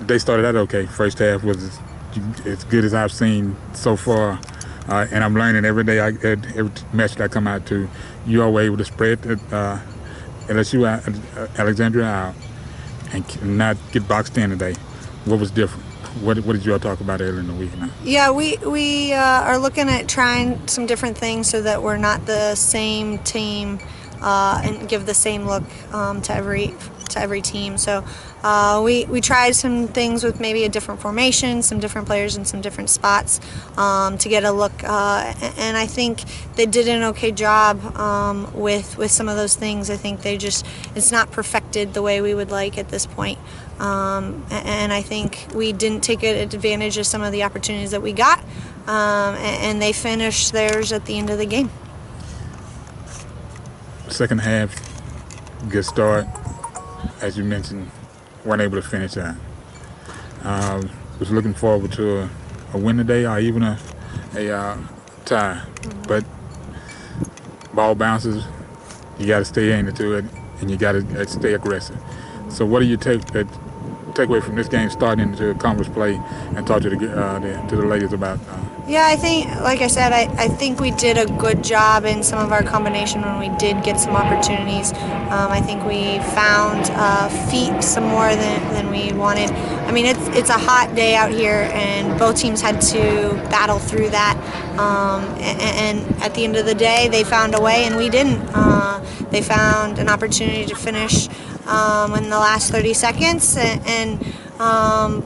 They started out okay. First half was as good as I've seen so far, and I'm learning every day. Every match that I come out to, you are able to spread LSU-Alexandria out and not get boxed in today. What was different? What did you all talk about earlier in the week now? Yeah, we are looking at trying some different things so that we're not the same team and give the same look to every team. So we tried some things with maybe a different formation, some different players in some different spots to get a look. And I think they did an okay job with some of those things. I think it's not perfected the way we would like at this point. And I think we didn't take advantage of some of the opportunities that we got, and they finished theirs at the end of the game. Second half, good start. As you mentioned, weren't able to finish that. Was looking forward to a win today or even a tie. But ball bounces, you got to stay into it, and you got to stay aggressive. So what do you take away from this game starting into conference play and talk to the ladies about? Yeah, I think, like I said, I think we did a good job in some of our combination when we did get some opportunities. I think we found feet some more than we wanted. I mean, it's a hot day out here, and both teams had to battle through that. And at the end of the day, they found a way, and we didn't. They found an opportunity to finish in the last 30 seconds and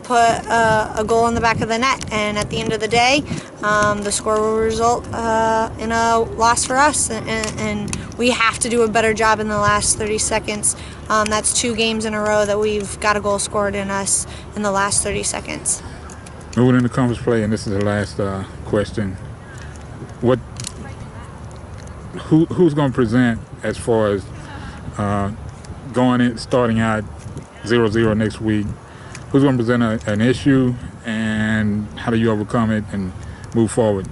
put a goal in the back of the net. And at the end of the day, the score will result in a loss for us. And we have to do a better job in the last 30 seconds. That's 2 games in a row that we've got a goal scored in us in the last 30 seconds. Moving into conference play, and this is the last question. Who's going to present as far as starting out 0-0 next week? Who's going to present an issue, and how do you overcome it and move forward?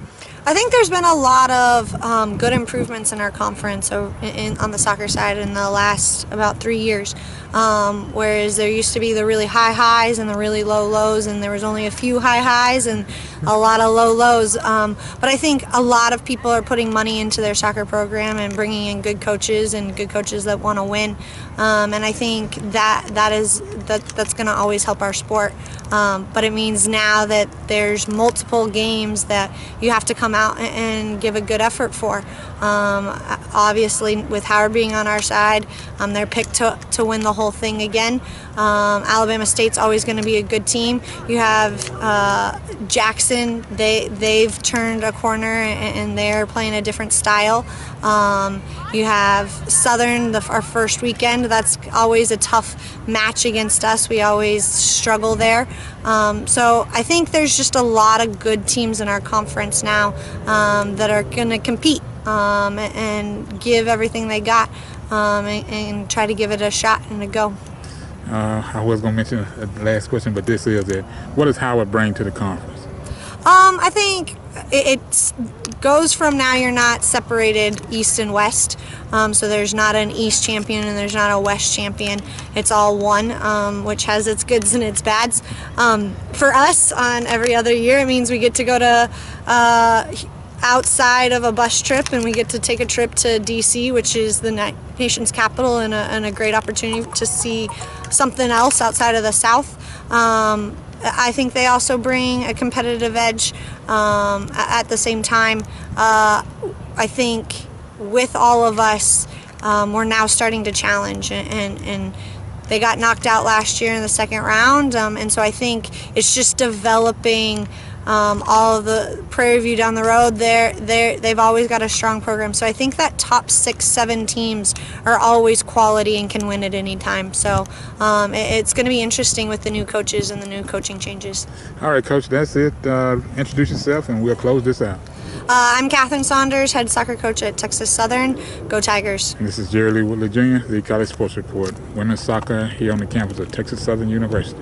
I think there's been a lot of good improvements in our conference on the soccer side in the last about 3 years. Whereas there used to be the really high highs and the really low lows, and there was only a few high highs and a lot of low lows. But I think a lot of people are putting money into their soccer program and bringing in good coaches that want to win. And I think that's going to always help our sport. But it means now that there's multiple games that you have to come out and give a good effort for. Obviously, with Howard being on our side, they're picked to win the whole thing again. Alabama State's always going to be a good team. You have Jackson. They've turned a corner and they're playing a different style. You have Southern, our first weekend. That's always a tough match against us. We always struggle there. So I think there's just a lot of good teams in our conference now that are going to compete and give everything they got and try to give it a shot and a go. I was going to mention the last question, but this is it. What does Howard bring to the conference? I think it goes from now you're not separated east and west. So there's not an east champion and there's not a west champion. It's all one, which has its goods and its bads. For us, on every other year, it means we get to go to outside of a bus trip, and we get to take a trip to D.C., which is the nation's capital, and a great opportunity to see something else outside of the South. I think they also bring a competitive edge. At the same time, I think with all of us, we're now starting to challenge, and they got knocked out last year in the second round, and so I think it's just developing all of the Prairie View down the road. They've always got a strong program, so I think that top 6-7 teams are always quality and can win at any time. So it's going to be interesting with the new coaches and the new coaching changes. All right, Coach, that's it. Introduce yourself, and we'll close this out. I'm Kathryn Saunders, head soccer coach at Texas Southern. Go Tigers. And this is Jerry Lee Woodley Jr., the College Sports Report. Women's soccer here on the campus of Texas Southern University.